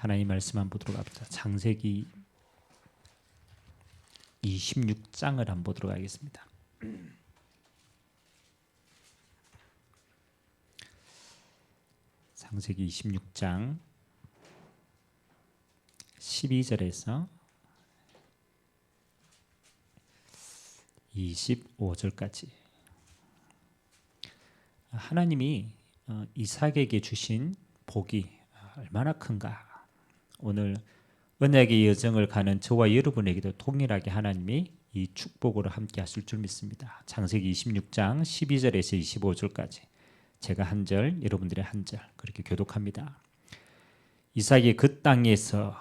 하나님 말씀 한번 보도록 합니다. 창세기 26장을 한번 보도록 하겠습니다. 창세기 26장 12절에서 25절까지 하나님이 이삭에게 주신 복이 얼마나 큰가. 오늘 언약의 여정을 가는 저와 여러분에게도 동일하게 하나님이 이 축복으로 함께 하실 줄 믿습니다. 창세기 26장 12절에서 25절까지 제가 한 절, 여러분들의 한 절 그렇게 교독합니다. 이삭이 그 땅에서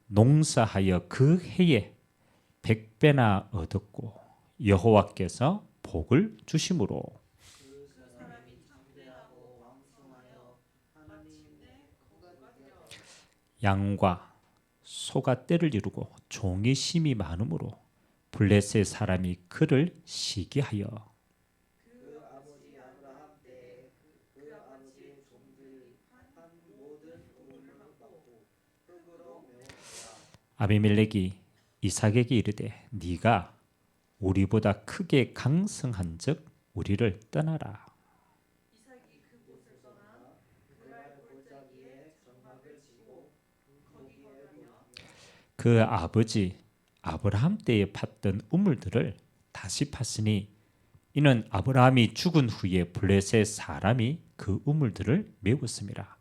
농사하여 그 해에 100배나 얻었고 여호와께서 복을 주심으로 양과 소가 떼를 이루고 종이 심이 많으므로 블레셋 사람이 그를 시기하여 그 아버지 아브라함 때에 그 아버지의 종들이 한 모든 우물을 막고 흙으로 메웠더라. 아비멜렉이 이삭에게 이르되 네가 우리보다 크게 강성한즉 우리를 떠나라. 이삭이 그곳을 떠나 그랄 골짜기에 장막을 치고 거기 거주하며 그 아버지 아브라함 때에 팠던 우물들을 다시 팠으니 이는 아브라함이 죽은 후에 블레셋 사람이 그 우물들을 메웠습니다.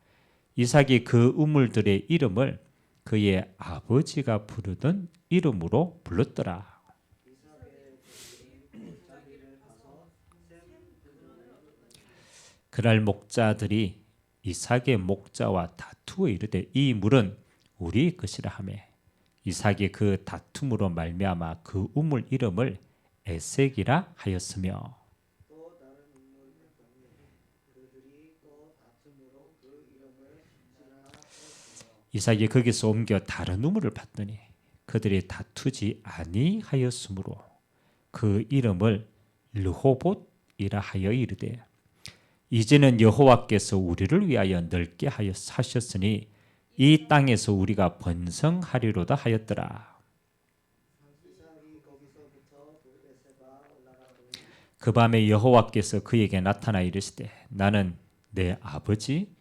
이삭이 그 우물들의 이름을 그의 아버지가 부르던 이름으로 불렀더라. 이삭의 종들이 골짜기를 가서 샘 그늘을 얻었더니 그날 목자들이 이삭의 목자와 다투어 이르되 이 물은 우리 것이라 하며 이삭이 그 다툼으로 말미암아 그 우물 이름을 에색이라 하였으며 또 다른 우물을 봤더니 그들이 또 다툼으로 그 이름을 시라 하였으며 이삭이 거기서 옮겨 다른 우물을 봤더니 그들이 다투지 아니하였으므로 그 이름을 르호봇이라 하여 이르되 이제는 여호와께서 우리를 위하여 넓게 하셨으니 이 땅에서 우리가 번성하리로다 하였더라. 이삭이 거기서부터 블레셋아 올라가더니 그 밤에 여호와께서 그에게 나타나 이르시되 나는 내 아버지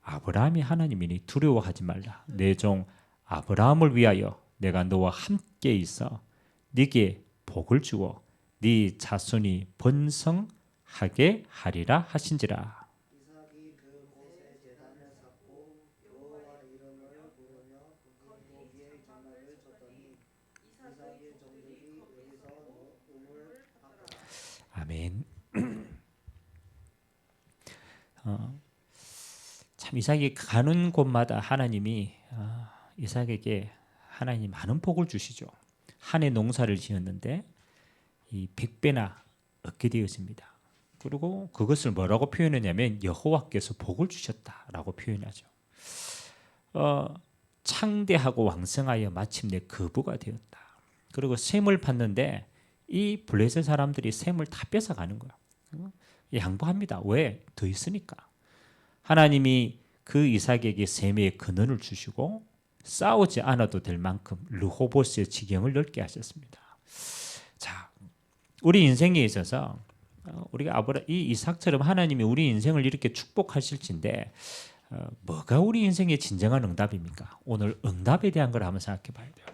아브라함이 하나님이니 두려워하지 말라. 내 종 아브라함을 위하여 내가 너와 함께 있어 네게 복을 주어 네 자손이 번성하게 하리라 하신지라. 이삭이 그곳에 제단을 쌓고 여호와 이름을 부르며 거기에 장막을 쳤더니 이삭의 종들이 여기서 우물을 팠더라. 아멘. 참 이삭이 가는 곳마다 하나님이 이삭에게 하나님이 많은 복을 주시죠. 한 해 농사를 지었는데 이 100배나 얻게 되었습니다. 그리고 그것을 뭐라고 표현하냐면 여호와께서 복을 주셨다라고 표현하죠. 창대하고 왕성하여 마침내 거부가 되었다. 그리고 샘을 팠는데 이 블레셋 사람들이 샘을 다 뺏어가는 거야. 양보합니다. 왜? 더 있으니까. 하나님이 그 이삭에게 샘의 근원을 주시고 싸우지 않아도 될 만큼 르호보스의 지경을 넓게 하셨습니다. 자, 우리 인생에 있어서 우리가 이 이삭처럼 하나님이 우리 인생을 이렇게 축복하실진데 뭐가 우리 인생의 진정한 응답입니까? 오늘 응답에 대한 걸 한번 생각해 봐야 돼요.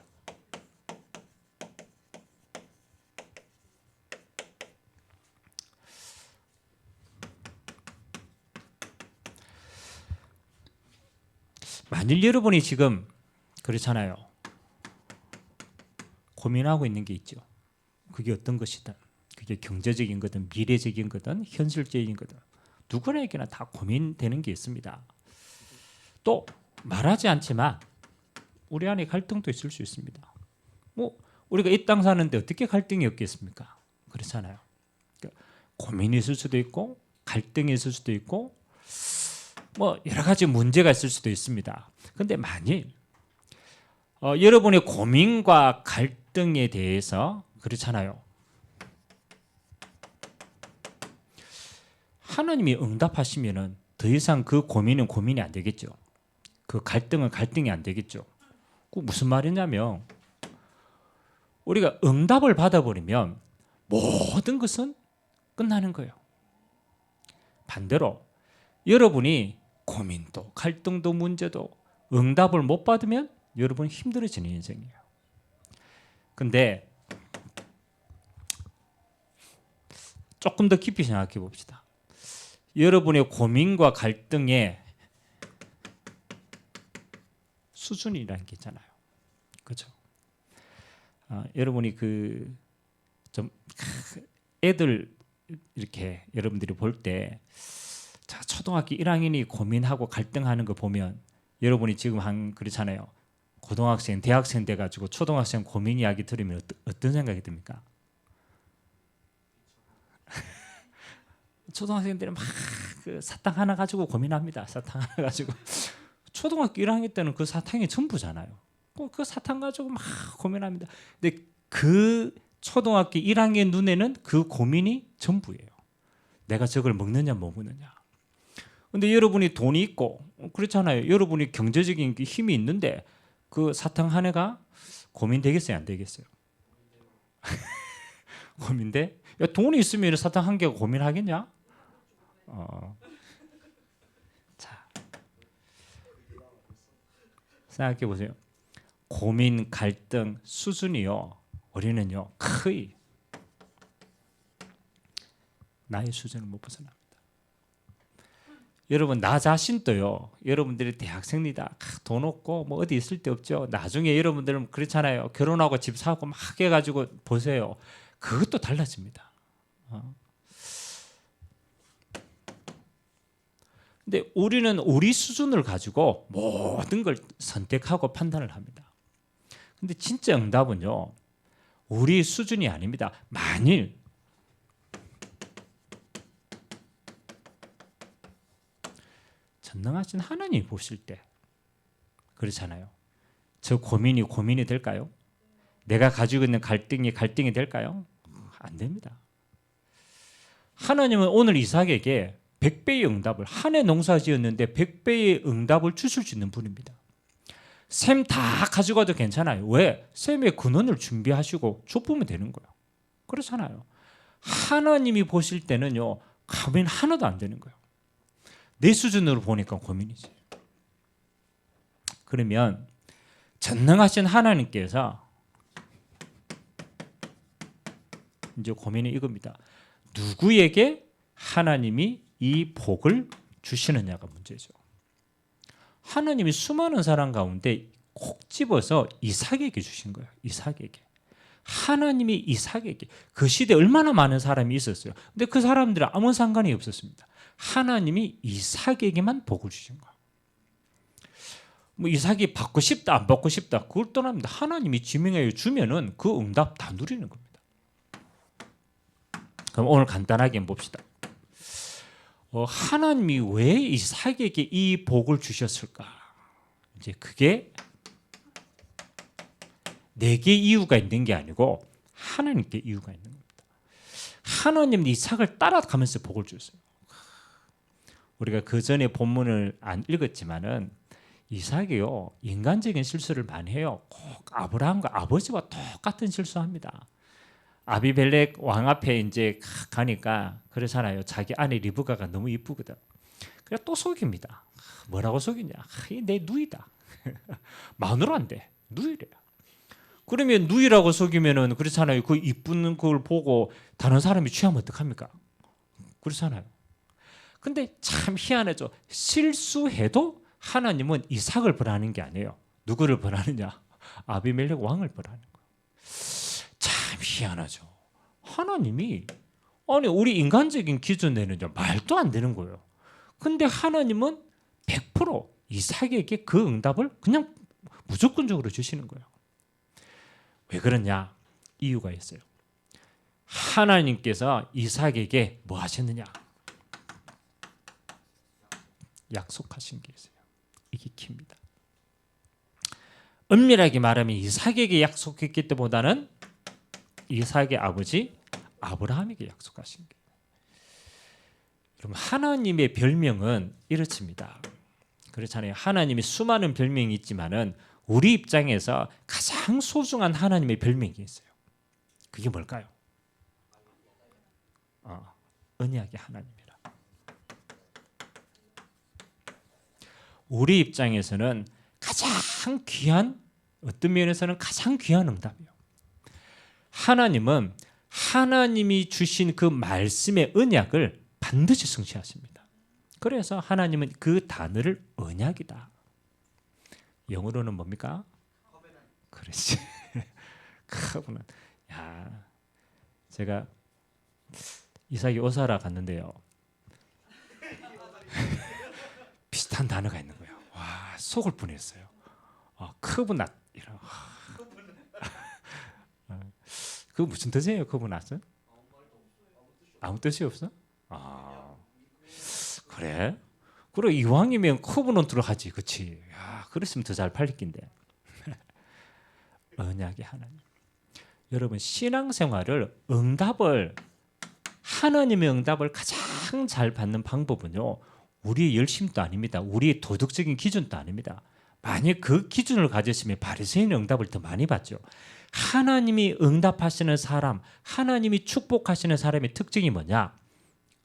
만일 여러분이 지금 그렇잖아요. 고민하고 있는 게 있죠. 그게 어떤 것이든 그게 경제적인 거든 미래적인 거든 현실적인 거든 누구에게나 다 고민되는 게 있습니다. 또 말하지 않지만 우리 안에 갈등도 있을 수 있습니다. 뭐 우리가 이 땅 사는데 어떻게 갈등이 없겠습니까? 그렇잖아요. 그러니까 고민이 있을 수도 있고 갈등이 있을 수도 있고 뭐 여러 가지 문제가 있을 수도 있습니다. 그런데 만일 여러분의 고민과 갈등에 대해서 그렇잖아요. 하나님이 응답하시면은 더 이상 그 고민은 고민이 안 되겠죠. 그 갈등은 갈등이 안 되겠죠. 그 무슨 말이냐면 우리가 응답을 받아버리면 모든 것은 끝나는 거예요. 반대로 여러분이 고민도 갈등도 문제도 응답을 못 받으면 여러분이 힘들어지는 인생이에요. 근데 조금 더 깊이 생각해 봅시다. 여러분의 고민과 갈등의 수준이라는 게 있잖아요. 그렇죠? 여러분이 그 좀 애들 이렇게 여러분들이 볼 때 초등학교 1학년이 고민하고 갈등하는 거 보면 여러분이 지금 한 그렇잖아요. 고등학생, 대학생 돼 가지고 초등학생 고민 이야기 들으면 어떤 생각이 듭니까? 초등학생들은 막 그 사탕 하나 가지고 고민합니다. 사탕 하나 가지고 초등학교 1학년 때는 그 사탕이 전부잖아요. 그 사탕 가지고 막 고민합니다. 근데 그 초등학교 1학년 눈에는 그 고민이 전부예요. 내가 저걸 먹느냐 못 먹느냐. 근데 여러분이 돈이 있고 그렇잖아요. 여러분이 경제적인 힘이 있는데 그 사탕 하나가 고민되겠어요, 안 되겠어요? 고민돼? 야, 돈이 있으면 사탕 한 개가 고민하겠냐? 자, 생각해 보세요. 고민, 갈등 수준이요. 우리는요 거의 나의 수준을 못 벗어납니다. 여러분 나 자신도요. 여러분들이 대학생이다. 돈 없고 뭐 어디 있을 데 없죠. 나중에 여러분들은 그렇잖아요. 결혼하고 집 사고 막 해가지고 보세요. 그것도 달라집니다. 근데 우리는 우리 수준을 가지고 모든 걸 선택하고 판단을 합니다. 근데 진짜 응답은요. 우리 수준이 아닙니다. 만일 전능하신 하나님이 보실 때 그렇잖아요. 저 고민이 될까요? 내가 가지고 있는 갈등이 될까요? 안 됩니다. 하나님은 오늘 이삭에게 100배의 응답을 한 해 농사 지었는데 100배의 응답을 주실 수 있는 분입니다. 샘 다 가져가도 괜찮아요. 왜? 샘의 근원을 준비하시고 좁으면 되는 거예요. 그렇잖아요. 하나님이 보실 때는요. 고민 하나도 안 되는 거예요. 내 수준으로 보니까 고민이지. 그러면 전능하신 하나님께서 이제 고민이 이겁니다. 누구에게 하나님이 이 복을 주시느냐가 문제죠. 하나님이 수많은 사람 가운데 콕 집어서 이삭에게 주신 거예요. 이삭에게. 하나님이 이삭에게. 그 시대에 얼마나 많은 사람이 있었어요. 근데 그 사람들은 아무 상관이 없었습니다. 하나님이 이삭에게만 복을 주신 거예요. 뭐 이삭이 받고 싶다 안 받고 싶다 그걸 떠납니다. 하나님이 지명해 주면은 그 응답 다 누리는 겁니다. 그럼 오늘 간단하게 봅시다. 하나님이 왜 이삭에게 이 복을 주셨을까? 이제 그게 내게 이유가 있는 게 아니고 하나님께 이유가 있는 겁니다. 하나님은 이삭을 따라가면서 복을 주셨어요. 우리가 그 전에 본문을 안 읽었지만은 이삭이요 인간적인 실수를 많이 해요. 꼭 아브라함과 아버지와 똑같은 실수합니다. 아비멜렉 왕 앞에 이제 가니까 그러잖아요. 자기 아내 리브가가 너무 이쁘거든. 그래 또 속입니다. 뭐라고 속이냐? 내 누이다. 마누라인데 누이래요. 그러면 누이라고 속이면은 그렇잖아요. 그 이쁜 걸 보고 다른 사람이 취하면 어떡합니까? 그렇잖아요. 근데 참 희한하죠. 실수해도 하나님은 이삭을 벌하는 게 아니에요. 누구를 벌하느냐? 아비멜렉 왕을 벌하는 거예요. 참 희한하죠. 하나님이 아니 우리 인간적인 기준에는요 말도 안 되는 거예요. 근데 하나님은 100% 이삭에게 그 응답을 그냥 무조건적으로 주시는 거예요. 왜 그러냐? 이유가 있어요. 하나님께서 이삭에게 뭐 하셨느냐? 약속하신 게 있어요. 이게 킵니다. 엄밀하게 말하면 이삭에게 약속했기 때보다는 이삭의 아버지 아브라함에게 약속하신 게. 여러분 하나님의 별명은 이렇습니다. 그렇잖아요. 하나님이 수많은 별명이 있지만은 우리 입장에서 가장 소중한 하나님의 별명이 있어요. 그게 뭘까요? 언약의 하나님이라. 우리 입장에서는 가장 귀한, 어떤 면에서는 가장 귀한 응답이에요. 하나님은 하나님이 주신 그 말씀의 언약을 반드시 성취하십니다. 그래서 하나님은 그 단어를 언약이다. 영어로는 뭡니까? 그렇지. 커버넌. 야, 제가 이삭이 오사라 갔는데요. 비슷한 단어가 있는 거예요. 와, 속을 뻔했어요. 커브낫 이런. 그 무슨 뜻이에요? 커브낫은? 아무 뜻이 없어? 그래? 그래 이왕이면 커브넌트로 하지, 그렇지? 야, 그랬으면 더 잘 팔릴 낀데. 언약의 하나님. 여러분 신앙생활을 하나님의 응답을 가장 잘 받는 방법은요, 우리의 열심도 아닙니다. 우리의 도덕적인 기준도 아닙니다. 만약 그 기준을 가졌으면 바리새인의 응답을 더 많이 받죠. 하나님이 응답하시는 사람, 하나님이 축복하시는 사람의 특징이 뭐냐?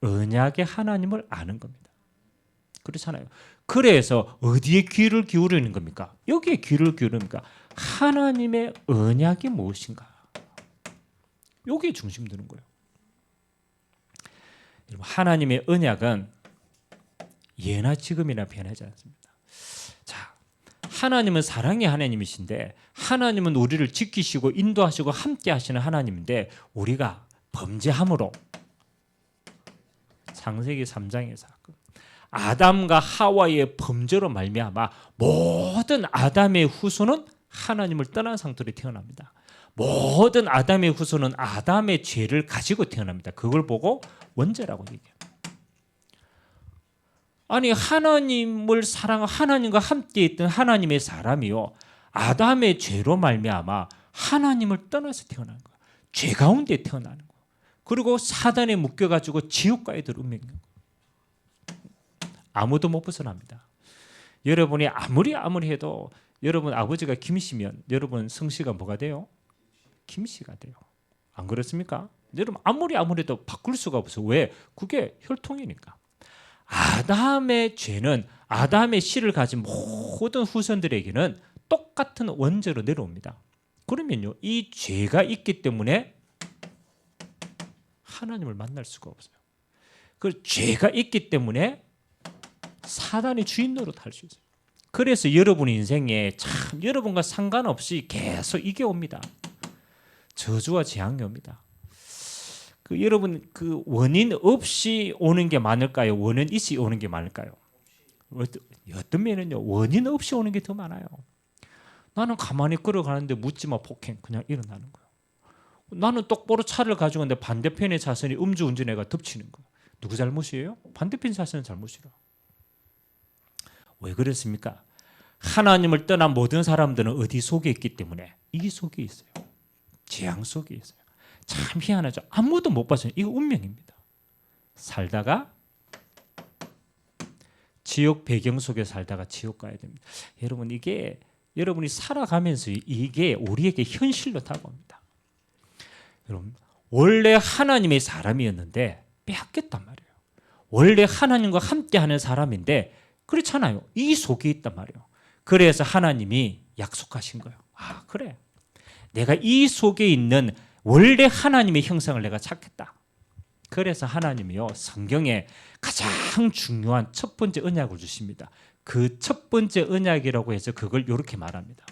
언약의 하나님을 아는 겁니다. 그렇잖아요. 그래서 어디에 귀를 기울이는 겁니까? 여기에 귀를 기울입니까? 하나님의 언약이 무엇인가? 여기에 중심 두는 거예요. 하나님의 언약은 예나 지금이나 변하지 않습니다. 자, 하나님은 사랑의 하나님이신데 하나님은 우리를 지키시고 인도하시고 함께 하시는 하나님인데 우리가 범죄함으로 창세기 3장의 사건, 아담과 하와의 범죄로 말미암아 모든 아담의 후손은 하나님을 떠난 상태로 태어납니다. 모든 아담의 후손은 아담의 죄를 가지고 태어납니다. 그걸 보고 원죄라고 얘기해요. 아니 하나님을 사랑하고 하나님과 함께 있던 하나님의 사람이요, 아담의 죄로 말미암아 하나님을 떠나서 태어나는 거예요. 죄 가운데 태어나는 거예요. 그리고 사단에 묶여가지고 지옥가에 들 운명인 거예요. 아무도 못 벗어납니다. 여러분이 아무리 해도 여러분 아버지가 김씨면 여러분 성씨가 뭐가 돼요? 김씨가 돼요. 안 그렇습니까? 여러분 아무리 해도 바꿀 수가 없어요. 왜? 그게 혈통이니까. 아담의 죄는 아담의 씨를 가진 모든 후손들에게는 똑같은 원죄로 내려옵니다. 그러면요, 이 죄가 있기 때문에 하나님을 만날 수가 없어요. 그 죄가 있기 때문에 사단의 주인 노릇할 수 있어요. 그래서 여러분 인생에 참 여러분과 상관없이 계속 이게 옵니다. 저주와 재앙이 옵니다. 여러분 그 원인 없이 오는 게 많을까요? 원인 있이 오는 게 많을까요? 어떤 면은요, 원인 없이 오는 게 더 많아요. 나는 가만히 걸어가는데 묻지마 폭행 그냥 일어나는 거예요. 나는 똑바로 차를 가지고 있는데 반대편의 차선이 음주운전해가 덮치는 거예요. 누구 잘못이에요? 반대편 차선은 잘못이라. 왜 그렇습니까? 하나님을 떠난 모든 사람들은 어디 속에 있기 때문에 이 속에 있어요. 재앙 속에 있어요. 참 희한하죠. 아무도 못 봤어요. 이거 운명입니다. 살다가 지옥 배경 속에 살다가 지옥 가야 됩니다. 여러분 이게 여러분이 살아가면서 이게 우리에게 현실로 다가옵니다. 여러분 원래 하나님의 사람이었는데 빼앗겼단 말이에요. 원래 하나님과 함께하는 사람인데 그렇잖아요. 이 속에 있단 말이에요. 그래서 하나님이 약속하신 거예요. 아 그래, 내가 이 속에 있는 원래 하나님의 형상을 내가 찾겠다. 그래서 하나님이요 성경에 가장 중요한 첫 번째 언약을 주십니다. 그 첫 번째 언약이라고 해서 그걸 이렇게 말합니다.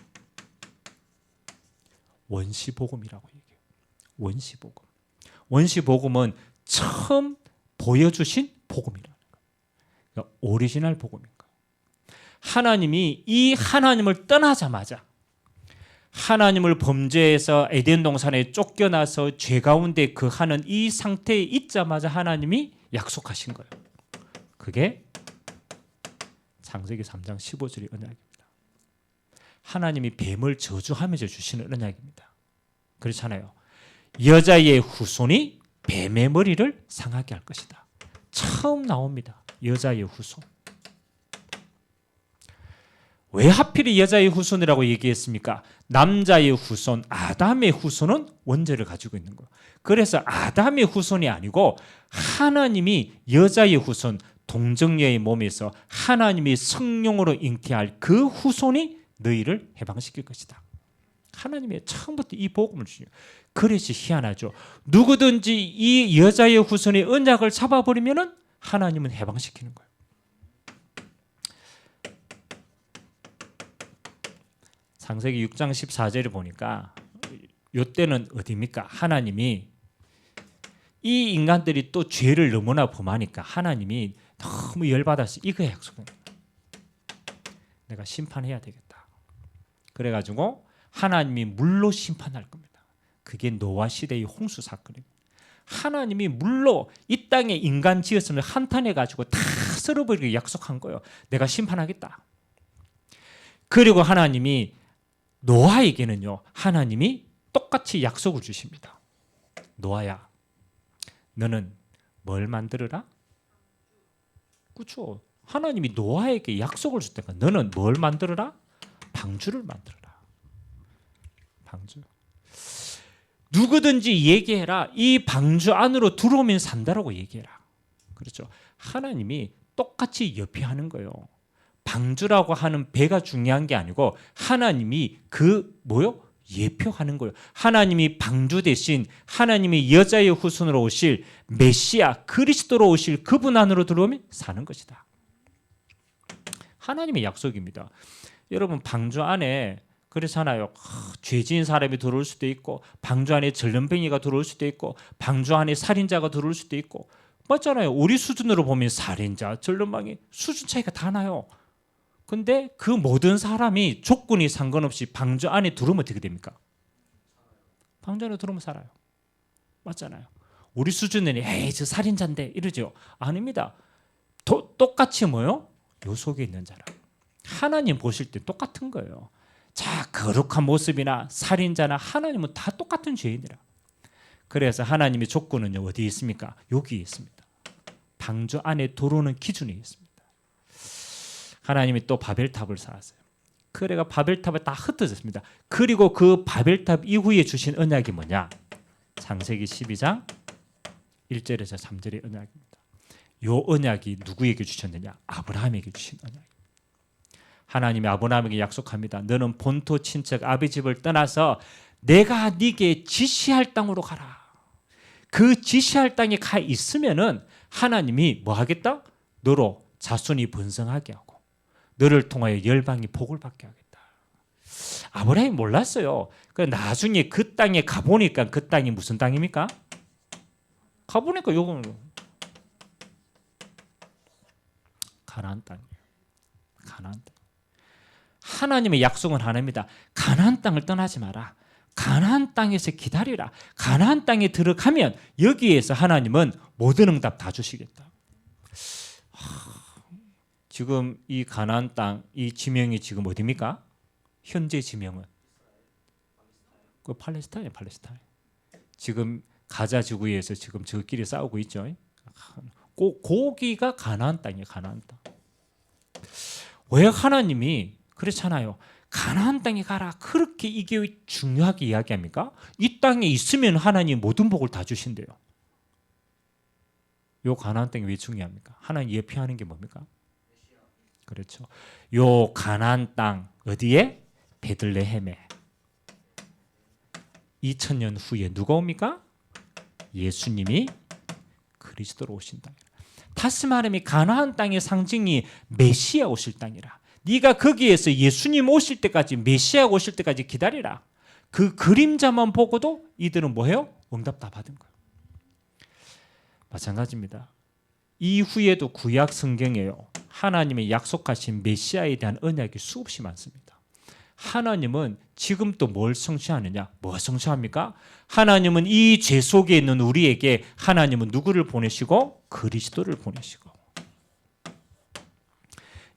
원시복음이라고 얘기해요. 원시복음. 원시복음은 처음 보여주신 복음이라는 거예요. 그러니까 오리지널 복음인 거예요. 하나님이 이 하나님을 떠나자마자 하나님을 범죄해서 에덴 동산에 쫓겨나서 죄 가운데 거하는 이 상태에 있자마자 하나님이 약속하신 거예요. 그게 창세기 3장 15절의 언약입니다. 하나님이 뱀을 저주하면서 주시는 언약입니다. 그렇잖아요. 여자의 후손이 뱀의 머리를 상하게 할 것이다. 처음 나옵니다. 여자의 후손. 왜 하필 여자의 후손이라고 얘기했습니까? 남자의 후손, 아담의 후손은 원죄를 가지고 있는 거예요. 그래서 아담의 후손이 아니고 하나님이 여자의 후손, 동정녀의 몸에서 하나님이 성령으로 잉태할 그 후손이 너희를 해방시킬 것이다. 하나님이 처음부터 이 복음을 주죠. 그래서 희한하죠. 누구든지 이 여자의 후손의 언약을 잡아버리면 하나님은 해방시키는 거예요. 창세기 6장 14절을 보니까 이때는 어디입니까? 하나님이 이 인간들이 또 죄를 너무나 범하니까 하나님이 너무 열받아서 이거 약속합니다. 내가 심판해야 되겠다. 그래가지고 하나님이 물로 심판할 겁니다. 그게 노아 시대의 홍수 사건입니다. 하나님이 물로 이 땅에 인간 지었으면 한탄해가지고 다 썰어버리게 약속한 거예요. 내가 심판하겠다. 그리고 하나님이 노아에게는요, 하나님이 똑같이 약속을 주십니다. 노아야, 너는 뭘 만들어라? 그렇죠. 하나님이 노아에게 약속을 줬다니까 너는 뭘 만들어라? 방주를 만들어라. 방주. 누구든지 얘기해라. 이 방주 안으로 들어오면 산다라고 얘기해라. 그렇죠. 하나님이 똑같이 예표하는 거예요. 방주라고 하는 배가 중요한 게 아니고 하나님이 예표하는 거예요. 하나님이 방주 대신 하나님이 여자의 후손으로 오실 메시아 그리스도로 오실 그분 안으로 들어오면 사는 것이다. 하나님의 약속입니다. 여러분 방주 안에 그렇잖아요. 죄 지은 사람이 들어올 수도 있고 방주 안에 전염병이가 들어올 수도 있고 방주 안에 살인자가 들어올 수도 있고 맞잖아요. 우리 수준으로 보면 살인자, 전염병이 수준 차이가 다 나요. 근데 그 모든 사람이 조건이 상관없이 방주 안에 들어오면 어떻게 됩니까? 방주 안에 들어오면 살아요. 맞잖아요. 우리 수준은 에이 저 살인자인데 이러죠. 아닙니다. 똑같이 뭐요? 요 속에 있는 자라. 하나님 보실 때 똑같은 거예요. 자 거룩한 모습이나 살인자나 하나님은 다 똑같은 죄인이라. 그래서 하나님의 조건은 어디에 있습니까? 여기에 있습니다. 방주 안에 들어오는 기준이 있습니다. 하나님이 또 바벨탑을 쌓았어요. 그래가 바벨탑에 다 흩어졌습니다. 그리고 그 바벨탑 이후에 주신 언약이 뭐냐? 창세기 12장 1절에서 3절의 언약입니다. 요 언약이 누구에게 주셨느냐? 아브라함에게 주신 언약. 하나님이 아브라함에게 약속합니다. 너는 본토 친척 아비 집을 떠나서 내가 네게 지시할 땅으로 가라. 그 지시할 땅에 가 있으면은 하나님이 뭐 하겠다? 너로 자손이 번성하게 하고 너를 통하여 열방이 복을 받게 하겠다. 아브라함이 몰랐어요. 나중에 그 땅에 가보니까 그 땅이 무슨 땅입니까? 가보니까 요거는 가나안 땅이에요. 가나안 땅. 하나님의 약속은 하나입니다. 가나안 땅을 떠나지 마라. 가나안 땅에서 기다리라. 가나안 땅에 들어가면 여기에서 하나님은 모든 응답 다 주시겠다. 지금 이 가나안 땅, 이 지명이 지금 어디입니까? 현재 지명은 그 팔레스타인이에요. 팔레스타인. 지금 가자 지구에서 지금 저끼리 싸우고 있죠. 고기가 가나안 땅이에요. 가나안 땅. 왜 하나님이 그렇잖아요. 가나안 땅에 가라. 그렇게 이게 중요하게 이야기합니까? 이 땅에 있으면 하나님 모든 복을 다 주신대요. 요 가나안 땅이 왜 중요합니까? 하나님 예표하는 게 뭡니까? 그렇죠. 요 가나안 땅 어디에? 베들레헴에 2000년 후에 누가 옵니까? 예수님이 그리스도로 오신다. 다시 말하면 가나안 땅의 상징이 메시아 오실 땅이라. 네가 거기에서 예수님 오실 때까지 메시아 오실 때까지 기다리라. 그 그림자만 보고도 이들은 뭐해요? 응답 다 받은 거예요. 마찬가지입니다. 이후에도 구약 성경에요. 하나님의 약속하신 메시아에 대한 언약이 수없이 많습니다. 하나님은 지금 또 뭘 성취하느냐? 뭐 성취합니까? 하나님은 이 죄 속에 있는 우리에게 하나님은 누구를 보내시고? 그리스도를 보내시고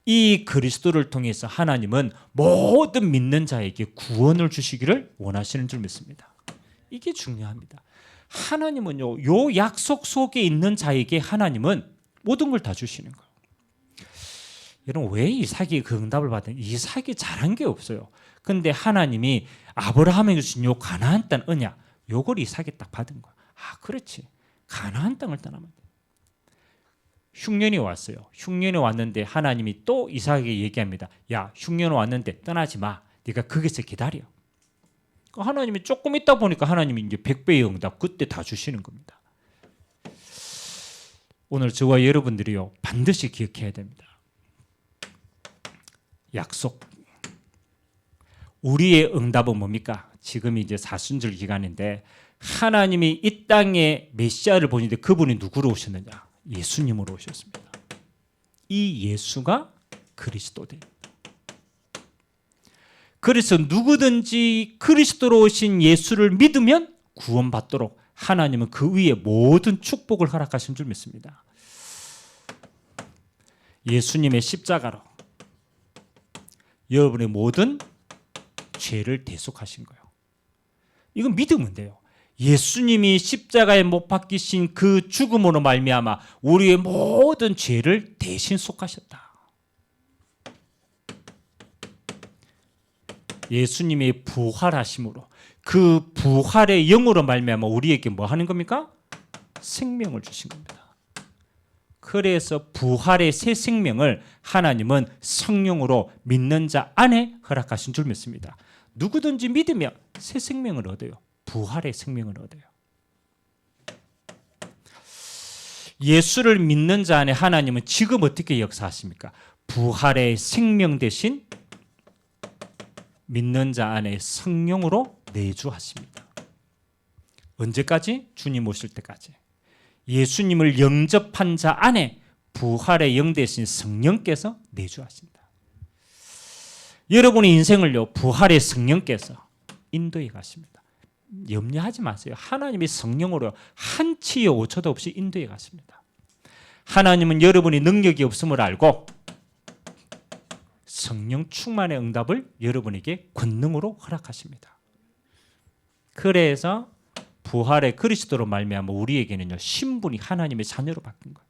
이 그리스도를 통해서 하나님은 모든 믿는 자에게 구원을 주시기를 원하시는 줄 믿습니다. 이게 중요합니다. 하나님은요, 요 약속 속에 있는 자에게 하나님은 모든 걸 다 주시는 거예요. 여러분 왜 이삭이 그 응답을 받은? 이삭이 잘한 게 없어요. 근데 하나님이 아브라함에게 주신 요 가나안 땅 언약, 요걸 이삭이 딱 받은 거야. 아, 그렇지. 가나안 땅을 떠나면 돼. 흉년이 왔어요. 흉년이 왔는데 하나님이 또 이삭에게 얘기합니다. 야, 흉년 왔는데 떠나지 마. 네가 거기서 기다려. 하나님이 조금 있다 보니까 하나님이 이제 100배의 응답 그때 다 주시는 겁니다. 오늘 저와 여러분들이요 반드시 기억해야 됩니다. 약속. 우리의 응답은 뭡니까? 지금이 이제 사순절 기간인데 하나님이 이 땅에 메시아를 보는데 그분이 누구로 오셨느냐? 예수님으로 오셨습니다. 이 예수가 그리스도입니다. 그래서 누구든지 그리스도로 오신 예수를 믿으면 구원받도록 하나님은 그 위에 모든 축복을 허락하신 줄 믿습니다. 예수님의 십자가로 여러분의 모든 죄를 대속하신 거예요. 이건 믿으면 돼요. 예수님이 십자가에 못 박히신 그 죽음으로 말미암아 우리의 모든 죄를 대신 속하셨다. 예수님이 부활하심으로 그 부활의 영으로 말미암아 우리에게 뭐 하는 겁니까? 생명을 주신 겁니다. 그래서 부활의 새 생명을 하나님은 성령으로 믿는 자 안에 허락하신 줄 믿습니다. 누구든지 믿으면 새 생명을 얻어요. 부활의 생명을 얻어요. 예수를 믿는 자 안에 하나님은 지금 어떻게 역사하십니까? 부활의 생명 대신 믿는 자 안에 성령으로 내주하십니다. 언제까지? 주님 오실 때까지. 예수님을 영접한 자 안에 부활의 영 대신 성령께서 내주하신다. 여러분의 인생을요 부활의 성령께서 인도해 가십니다. 염려하지 마세요. 하나님이 성령으로 한치의 오차도 없이 인도해 가십니다. 하나님은 여러분이 능력이 없음을 알고 성령 충만의 응답을 여러분에게 권능으로 허락하십니다. 그래서 부활의 그리스도로 말미암아 우리에게는요 신분이 하나님의 자녀로 바뀐 거예요.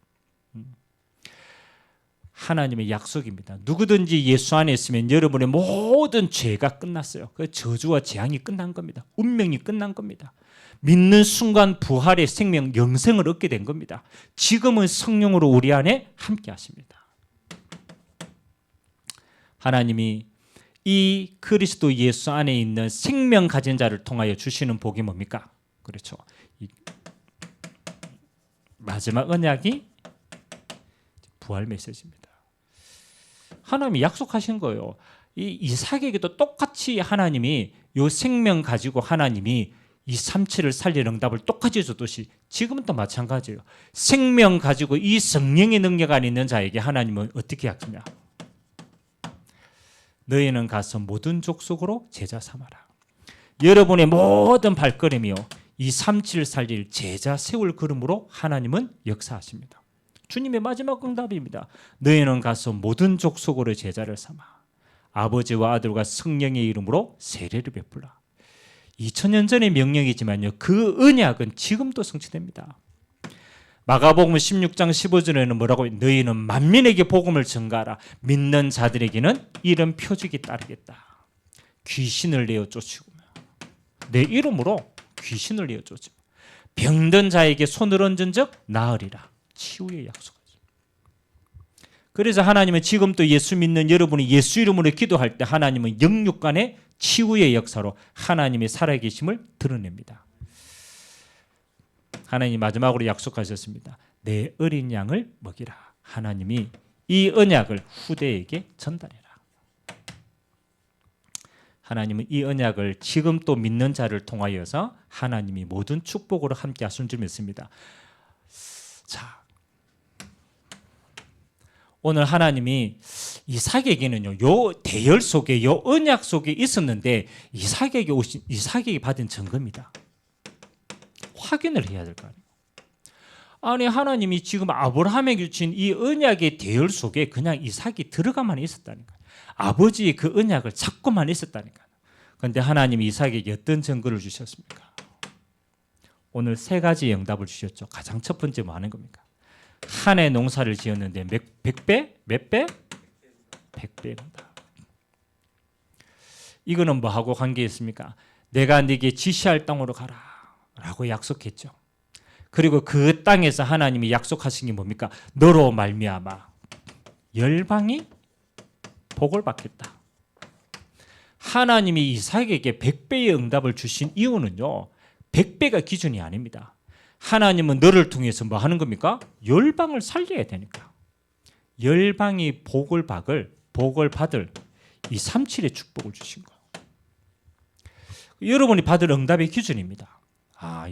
하나님의 약속입니다. 누구든지 예수 안에 있으면 여러분의 모든 죄가 끝났어요. 그 저주와 재앙이 끝난 겁니다. 운명이 끝난 겁니다. 믿는 순간 부활의 생명, 영생을 얻게 된 겁니다. 지금은 성령으로 우리 안에 함께 하십니다. 하나님이 이 그리스도 예수 안에 있는 생명 가진 자를 통하여 주시는 복이 뭡니까? 그렇죠. 마지막 언약이 부활 메시지입니다. 하나님이 약속하신 거예요. 이 이삭에게도 똑같이 하나님이 이 생명 가지고 하나님이 237을 살릴 응답을 똑같이 줬듯이 지금은 또 마찬가지예요. 생명 가지고 이 성령의 능력 안에 있는 자에게 하나님은 어떻게 약속하냐? 너희는 가서 모든 족속으로 제자 삼아라. 여러분의 모든 발걸음이요 237 살릴 제자 세울 걸음으로 하나님은 역사하십니다. 주님의 마지막 응답입니다. 너희는 가서 모든 족속으로 제자를 삼아 아버지와 아들과 성령의 이름으로 세례를 베풀라. 2000년 전의 명령이지만요 그 언약은 지금도 성취됩니다. 마가복음 16장 15절에는 뭐라고 해요? 너희는 만민에게 복음을 전가하라. 믿는 자들에게는 이런 표적이 따르겠다. 귀신을 내어 쫓으고 내 이름으로 귀신을 내어 쫓으며 병든 자에게 손을 얹은 적 나으리라. 치유의 약속하죠. 그래서 하나님은 지금 또 예수 믿는 여러분이 예수 이름으로 기도할 때 하나님은 영육간의 치유의 역사로 하나님의 살아계심을 드러냅니다. 하나님이 마지막으로 약속하셨습니다. 내 어린 양을 먹이라. 하나님이 이 언약을 후대에게 전달해라. 하나님은 이 언약을 지금 또 믿는 자를 통하여서 하나님이 모든 축복으로 함께 하신 줄 믿습니다. 자, 오늘 하나님이 이삭에게는요, 요 대열 속에, 요 언약 속에 있었는데 이삭에게 받은 증거입니다. 확인을 해야 될 거 아니에요. 아니 하나님이 지금 아브라함에게 주신 이 언약의 대열 속에 그냥 이삭이 들어가만 있었다니까요. 아버지의 그 언약을 찾고만 있었다니까요. 그런데 하나님이 이삭에게 어떤 증거를 주셨습니까? 오늘 세 가지 응답을 주셨죠. 가장 첫 번째 뭐 하는 겁니까? 한 해 농사를 지었는데 100배? 몇 배? 100배 응답. 이거는 뭐하고 관계 있습니까? 내가 네게 지시할 땅으로 가라 라고 약속했죠. 그리고 그 땅에서 하나님이 약속하신 게 뭡니까? 너로 말미암아 열방이 복을 받겠다. 하나님이 이삭에게 100배의 응답을 주신 이유는요, 100배가 기준이 아닙니다. 하나님은 너를 통해서 뭐 하는 겁니까? 열방을 살려야 되니까. 열방이 복을 받을 이 37의 축복을 주신 거예요. 여러분이 받을 응답의 기준입니다.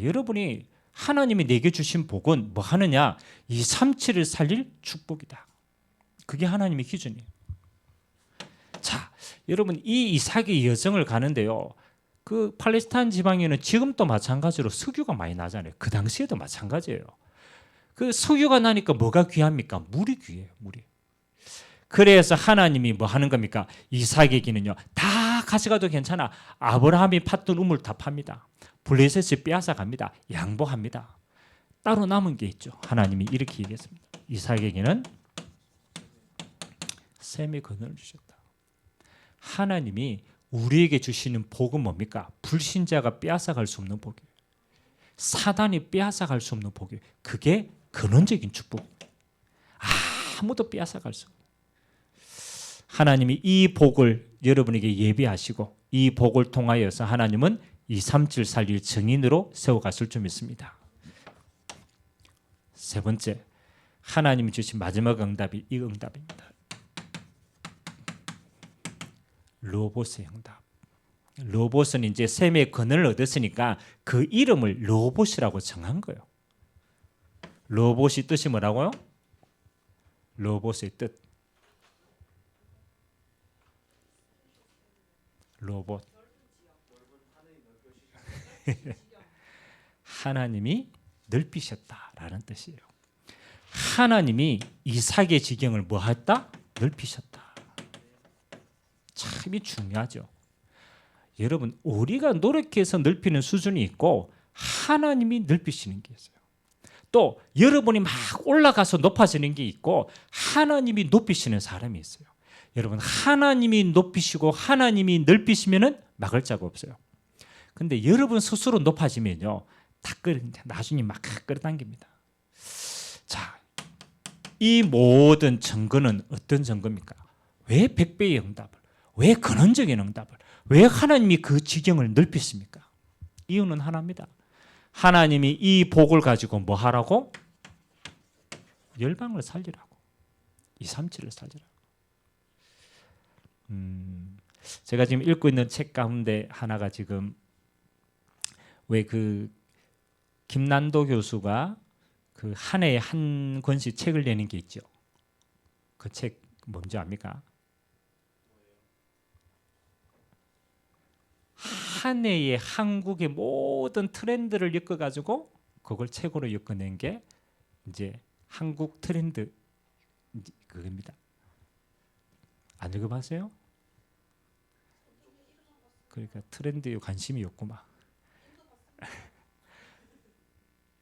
여러분이 하나님이 내게 주신 복은 뭐 하느냐? 이 37을 살릴 축복이다. 그게 하나님의 기준이에요. 자, 여러분 이 이삭의 여정을 가는데요. 그 팔레스타인 지방에는 지금도 마찬가지로 석유가 많이 나잖아요. 그 당시에도 마찬가지예요. 그 석유가 나니까 뭐가 귀합니까? 물이 귀해요. 물이. 그래서 하나님이 뭐 하는 겁니까? 이삭에게는요. 다 가져가도 괜찮아. 아브라함이 팠던 우물 다 팝니다. 블레셋이 빼앗아 갑니다. 양보합니다. 따로 남은 게 있죠. 하나님이 이렇게 얘기했습니다. 이삭에게는 셈의 근원을 주셨다. 하나님이 우리에게 주시는 복은 뭡니까? 불신자가 빼앗아갈 수 없는 복이에요. 사단이 빼앗아갈 수 없는 복이에요. 그게 근원적인 축복. 아무도 빼앗아갈 수 없어요. 하나님이 이 복을 여러분에게 예비하시고 이 복을 통하여서 하나님은 이 37 살릴 증인으로 세워갔을 줄 믿습니다. 세 번째, 하나님이 주신 마지막 응답이 이 응답입니다. 로봇의 응답. 로봇은 이제 셈의 근원을 얻었으니까 그 이름을 로봇이라고 정한 거예요. 로봇이 뜻이 뭐라고요? 로봇의 뜻. 로봇. 하나님이 넓히셨다라는 뜻이에요. 하나님이 이삭의 지경을 뭐 했다? 넓히셨다. 참이 중요하죠. 여러분, 우리가 노력해서 넓히는 수준이 있고 하나님이 넓히시는 게 있어요. 또 여러분이 막 올라가서 높아지는 게 있고 하나님이 높이시는 사람이 있어요. 여러분, 하나님이 높이시고 하나님이 넓히시면은 막을 자가 없어요. 근데 여러분 스스로 높아지면요, 나중에 막 끌어당깁니다. 자, 이 모든 증거는 어떤 증거입니까? 왜 100배의 응답을? 왜 근원적인 응답을? 왜 하나님이 그 지경을 넓히십니까? 이유는 하나입니다. 하나님이 이 복을 가지고 뭐 하라고? 열방을 살리라고. 이 37을 살리라고. 제가 지금 읽고 있는 책 가운데 하나가 지금 왜 그 김난도 교수가 그 한 해에 한 권씩 책을 내는 게 있죠. 그 책 뭔지 압니까? 한 해에 한국의 모든 트렌드를 엮어가지고 그걸 책으로 엮어낸 게 이제 한국 트렌드 그겁니다. 안 읽어봤어요? 그러니까 트렌드에 관심이 없구만.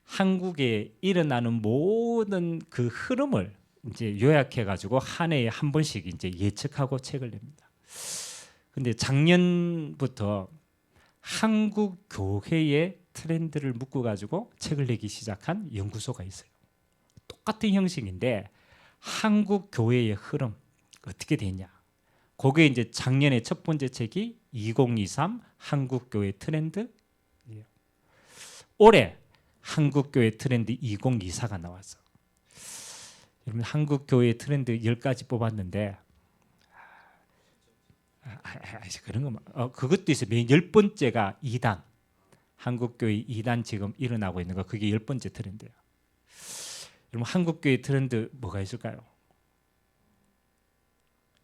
한국에 일어나는 모든 그 흐름을 이제 요약해가지고 한 해에 한 번씩 이제 예측하고 책을 냅니다. 근데 작년부터 한국 교회의 트렌드를 묶어 가지고 책을 내기 시작한 연구소가 있어요. 똑같은 형식인데 한국 교회의 흐름 어떻게 되냐? 그게 이제 작년에 첫 번째 책이 2023 한국 교회 트렌드. 올해 한국 교회 트렌드 2024가 나왔어. 여러분 한국 교회 트렌드 10가지 뽑았는데 그런 거 그것도 있어요. 맨 10번째가 2단. 한국교회 2단 지금 일어나고 있는 거 그게 10번째 트렌드예요. 여러분 한국교회 트렌드 뭐가 있을까요?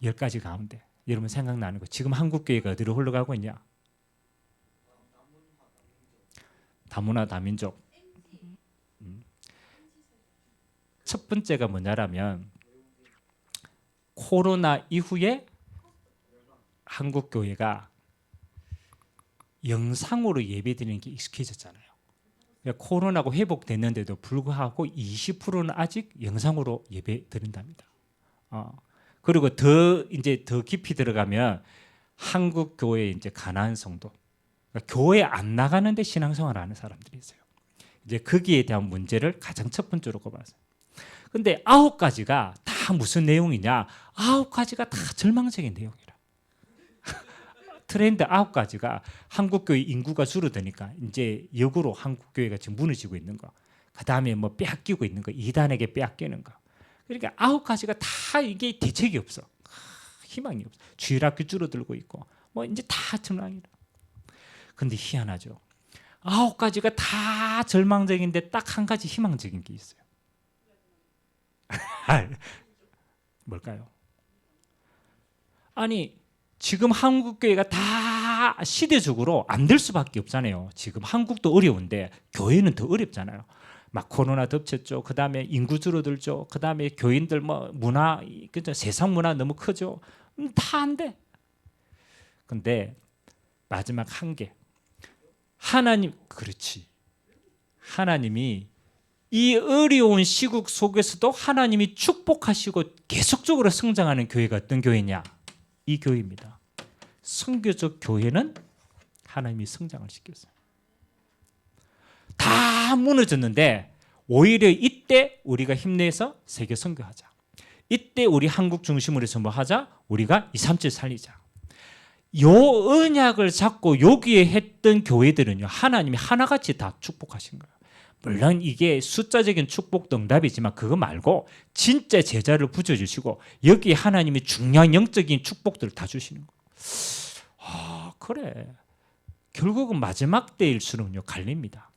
10가지 가운데 여러분 생각나는 거. 지금 한국교회가 어디로 흘러가고 있냐? 다문화 다민족. 첫 번째가 뭐냐라면 코로나 이후에 한국 교회가 영상으로 예배드리는 게 익숙해졌잖아요. 그러니까 코로나가 회복됐는데도 불구하고 20%는 아직 영상으로 예배 드린답니다. 그리고 더 깊이 들어가면 한국 교회 이제 가난한 성도, 그러니까 교회 안 나가는데 신앙생활하는 사람들이 있어요. 이제 거기에 대한 문제를 가장 첫 번째로 꼽았어요. 근데 9가지가 다 무슨 내용이냐? 9가지가 다 절망적인 내용이라. 트렌드 9가지가 한국 교회 인구가 줄어드니까 이제 역으로 한국 교회가 지금 무너지고 있는 거. 그다음에 뭐 빼앗기고 있는 거, 이단에게 빼앗기는 거. 그러니까 9가지가 다 이게 대책이 없어. 희망이 없어. 주일학교 줄어들고 있고 뭐 이제 다 절망이라. 근데 희한하죠. 9가지가 다 절망적인데 딱 한 가지 희망적인 게 있어요. 뭘까요? 아니 지금 한국 교회가 다 시대적으로 안 될 수밖에 없잖아요. 지금 한국도 어려운데 교회는 더 어렵잖아요. 막 코로나 덮쳤죠. 그 다음에 인구 줄어들죠. 그 다음에 교인들 뭐 문화, 그죠? 세상 문화 너무 크죠. 다 안 돼. 근데 마지막 한 개. 하나님, 그렇지. 하나님이 이 어려운 시국 속에서도 하나님이 축복하시고 계속적으로 성장하는 교회가 어떤 교회냐? 이 교회입니다. 선교적 교회는 하나님이 성장을 시켰어요. 다 무너졌는데 오히려 이때 우리가 힘내서 세계 선교하자. 이때 우리 한국 중심으로 해서 뭐 하자? 우리가 237 살리자. 요 언약을 잡고 여기에 했던 교회들은요, 하나님이 하나같이 다 축복하신 거예요. 물론 이게 숫자적인 축복도 응답이지만 그거 말고 진짜 제자를 붙여주시고 여기에 하나님이 중요한 영적인 축복들을 다 주시는 거예요. 아, 그래. 결국은 마지막 때일수록요 갈립니다.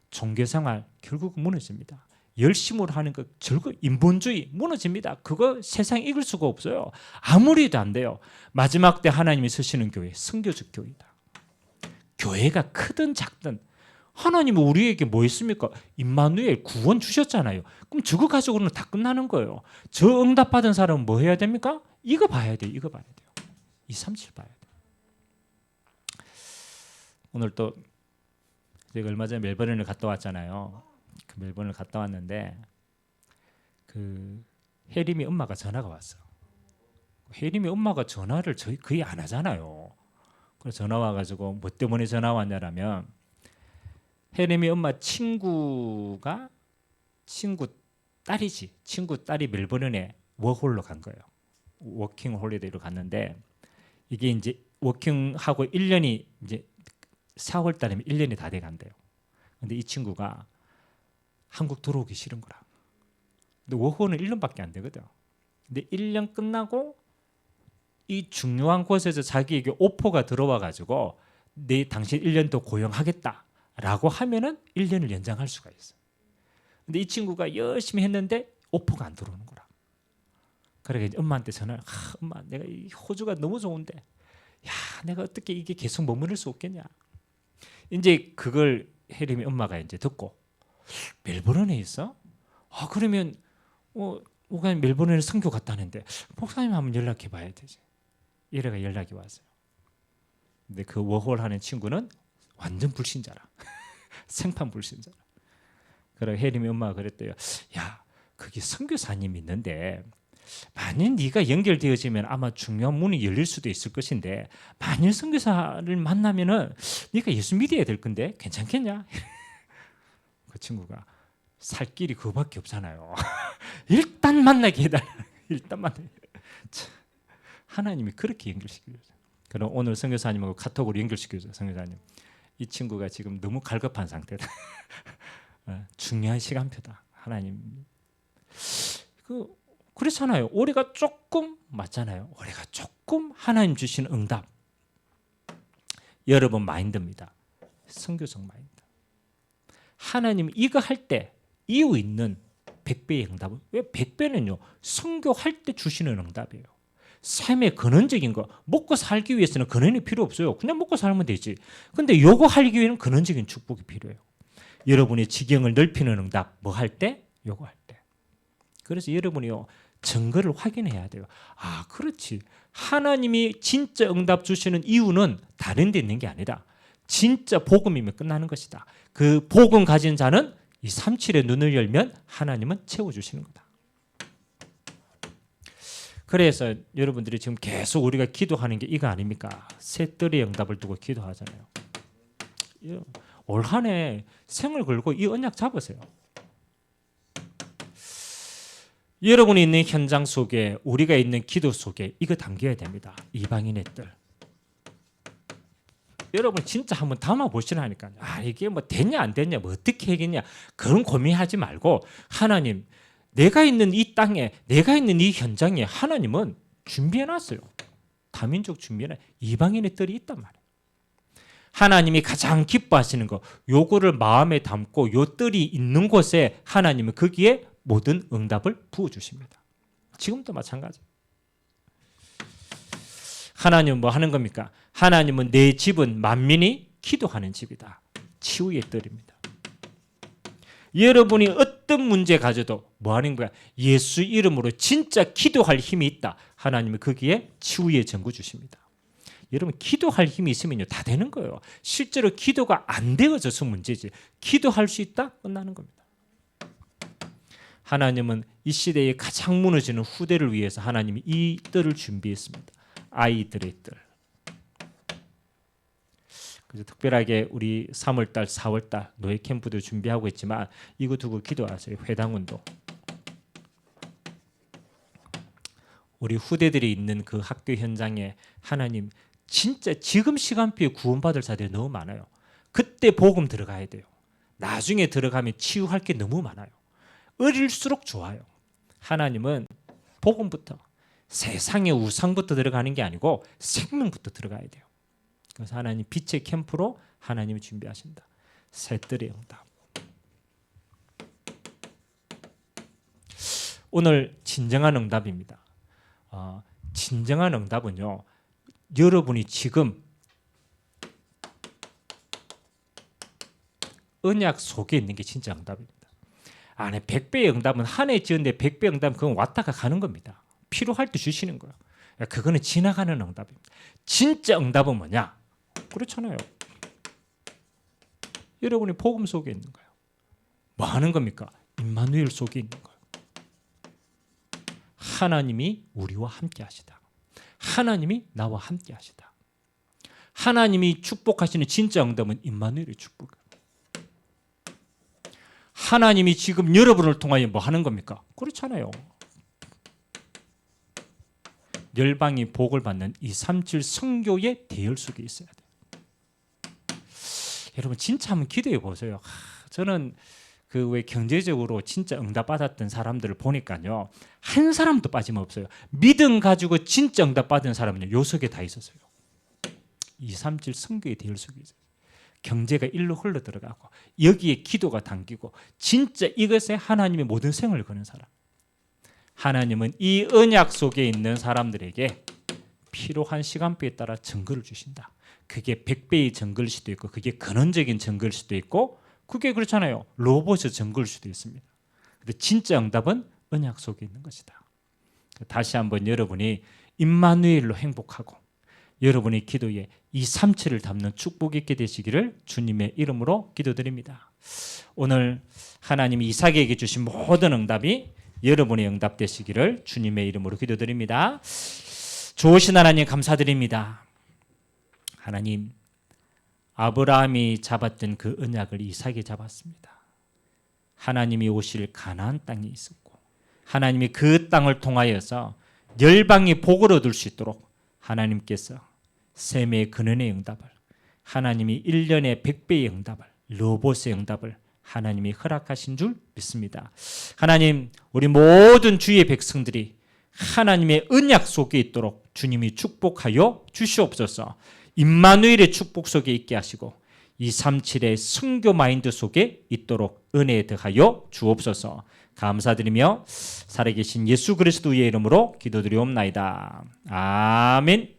종교생활 결국은 무너집니다. 열심으로 하는 거 인본주의 무너집니다. 그거 세상 이길 수가 없어요. 아무리 해도 안 돼요. 마지막 때 하나님이 쓰시는 교회, 선교적 교회다. 교회가 크든 작든 하나님은 우리에게 뭐 있습니까? 임마누엘 구원 주셨잖아요. 그럼 저거 가지고는 다 끝나는 거예요. 저 응답받은 사람은 뭐 해야 됩니까? 이거 봐야 돼요. 이거 봐야 돼요. 237 봐야 돼요. 오늘 또 제가 얼마 전에 멜버른을 갔다 왔잖아요. 그 멜버른을 갔다 왔는데 그 혜림이 엄마가 전화가 왔어. 혜림이 엄마가 전화를 거의 안 하잖아요. 그래서 전화 와가지고 뭐 때문에 전화 왔냐라면 혜림이 엄마 친구 딸이지. 친구 딸이 멜버른에 워홀로 간 거예요. 워킹 홀리데이로 갔는데 이게 이제 워킹하고 1년이 이제 4월 달이면 1년이 다 돼 간대요. 근데 이 친구가 한국 들어오기 싫은 거라. 근데 워홀은 1년밖에 안 되거든. 근데 1년 끝나고 이 중요한 곳에서 자기에게 오퍼가 들어와 가지고 당신 1년 더 고용하겠다라고 하면은 1년을 연장할 수가 있어. 근데 이 친구가 열심히 했는데 오퍼가 안 들어오는 거라. 그러니까 엄마한테 전화를 엄마 내가 이 호주가 너무 좋은데 야 내가 어떻게 이게 계속 머무를 수 없겠냐. 이제 그걸 혜림이 엄마가 이제 듣고 멜버른에 있어? 아 그러면 우리가 멜버른에 선교 갔다는데 목사님 한번 연락해 봐야 되지. 이래가 연락이 왔어요. 근데 그 워홀 하는 친구는 완전 불신자라. 생판 불신자라. 그래서 혜림이 엄마가 그랬대요. 야 거기 선교사님 있는데 만일 네가 연결되어지면 아마 중요한 문이 열릴 수도 있을 것인데 만일 선교사를 만나면은 네가 예수 믿어야 될 건데 괜찮겠냐? 그 친구가 살 길이 그거밖에 없잖아요. 일단 만나게 해달라. 일단 만나게. 하나님이 그렇게 연결시켜줘요. 그럼 오늘 선교사님하고 카톡으로 연결시켜줘요. 선교사님. 이 친구가 지금 너무 갈급한 상태다. 중요한 시간표다. 하나님. 그렇잖아요. 올해가 조금 맞잖아요. 올해가 조금 하나님 주신 응답. 여러분 마인드입니다. 선교적 마인드. 하나님 이거 할 때 이유 있는 100배의 응답은 왜 100배는요. 선교할 때 주시는 응답이에요. 삶의 근원적인 거 먹고 살기 위해서는 근원이 필요 없어요. 그냥 먹고 살면 되지. 근데 요거 하기 위해서는 근원적인 축복이 필요해요. 여러분의 지경을 넓히는 응답 뭐 할 때? 요거 할 때. 그래서 여러분이요. 증거를 확인해야 돼요. 아, 그렇지. 하나님이 진짜 응답 주시는 이유는 다른 데 있는 게 아니라 진짜 복음이면 끝나는 것이다. 그 복음 가진 자는 이 37의 눈을 열면 하나님은 채워주시는 거다. 그래서 여러분들이 지금 계속 우리가 기도하는 게 이거 아닙니까? 새들의 응답을 두고 기도하잖아요. 올 한 해 생을 걸고 이 언약 잡으세요. 여러분이 있는 현장 속에, 우리가 있는 기도 속에 이거 담겨야 됩니다. 이방인의 뜰. 여러분 진짜 한번 담아 보시라니까요. 이게 뭐 됐냐 안 됐냐, 뭐 어떻게 하겠냐, 그런 고민하지 말고 하나님, 내가 있는 이 땅에, 내가 있는 이 현장에 하나님은 준비해놨어요. 다민족 준비해놔. 이방인의 뜰이 있단 말이에요. 하나님이 가장 기뻐하시는 거, 요거를 마음에 담고 요 뜰이 있는 곳에 하나님은 거기에 모든 응답을 부어주십니다. 지금도 마찬가지. 하나님은 뭐 하는 겁니까? 하나님은 내 집은 만민이 기도하는 집이다. 치유의 뜰입니다. 여러분이 어떤 문제 가져도 뭐 하는 거야? 예수 이름으로 진짜 기도할 힘이 있다. 하나님은 거기에 치유의 전구 주십니다. 여러분 기도할 힘이 있으면요 다 되는 거예요. 실제로 기도가 안 되어져서 문제지. 기도할 수 있다? 끝나는 겁니다. 하나님은 이 시대에 가장 무너지는 후대를 위해서 하나님이 이 뜰을 준비했습니다. 아이들의 뜰. 그래서 특별하게 우리 3월달, 4월달 노예 캠프도 준비하고 있지만 이거 두고 기도하세요. 회당운동. 우리 후대들이 있는 그 학교 현장에 하나님 진짜 지금 시간표에 구원받을 자들이 너무 많아요. 그때 복음 들어가야 돼요. 나중에 들어가면 치유할 게 너무 많아요. 어릴수록 좋아요. 하나님은 복음부터, 세상의 우상부터 들어가는 게 아니고 생명부터 들어가야 돼요. 그래서 하나님 빛의 캠프로 하나님이 준비하신다. 새들의 응답. 오늘 진정한 응답입니다. 진정한 응답은요, 여러분이 지금 언약 속에 있는 게 진짜 응답입니다. 안에 100배의 응답은 한 해 지었는데 100배 응답은 그건 왔다가 가는 겁니다. 필요할 때 주시는 거예요. 그거는 지나가는 응답입니다. 진짜 응답은 뭐냐? 그렇잖아요. 여러분이 복음 속에 있는 거예요. 뭐 하는 겁니까? 임마누엘 속에 있는 거예요. 하나님이 우리와 함께 하시다. 하나님이 나와 함께 하시다. 하나님이 축복하시는 진짜 응답은 임마누엘의 축복이에요. 하나님이 지금 여러분을 통하여 뭐 하는 겁니까? 그렇잖아요. 열방이 복을 받는 237 선교의 대열 속에 있어야 돼요. 여러분 진짜 한번 기도해 보세요. 저는 그 왜 경제적으로 진짜 응답 받았던 사람들을 보니까요, 한 사람도 빠짐없어요. 믿음 가지고 진짜 응답 받은 사람은요, 요 속에 다 있었어요. 237 선교의 대열 속에 있어요. 경제가 일로 흘러 들어가고 여기에 기도가 담기고 진짜 이것에 하나님의 모든 생을 거는 사람. 하나님은 이 언약 속에 있는 사람들에게 필요한 시간표에 따라 증거를 주신다. 그게 100배의 증거일 수도 있고 그게 근원적인 증거일 수도 있고 그게 그렇잖아요. 로봇의 증거일 수도 있습니다. 근데 진짜 응답은 언약 속에 있는 것이다. 다시 한번 여러분이 임마누엘로 행복하고 여러분의 기도에 237을 담는 축복이 있게 되시기를 주님의 이름으로 기도드립니다. 오늘 하나님이 이삭에게 주신 모든 응답이 여러분의 응답 되시기를 주님의 이름으로 기도드립니다. 좋으신 하나님 감사드립니다. 하나님, 아브라함이 잡았던 그 언약을 이삭이 잡았습니다. 하나님이 오실 가나안 땅이 있었고 하나님이 그 땅을 통하여서 열방이 복을 얻을 수 있도록 하나님께서 셈의 근원의 응답을, 하나님이 1년에 100배의 응답을, 로봇의 응답을 하나님이 허락하신 줄 믿습니다. 하나님, 우리 모든 주의 백성들이 하나님의 언약 속에 있도록 주님이 축복하여 주시옵소서. 임마누엘의 축복 속에 있게 하시고 237의 선교 마인드 속에 있도록 은혜에 더하여 주옵소서. 감사드리며 살아계신 예수 그리스도의 이름으로 기도드리옵나이다. 아멘.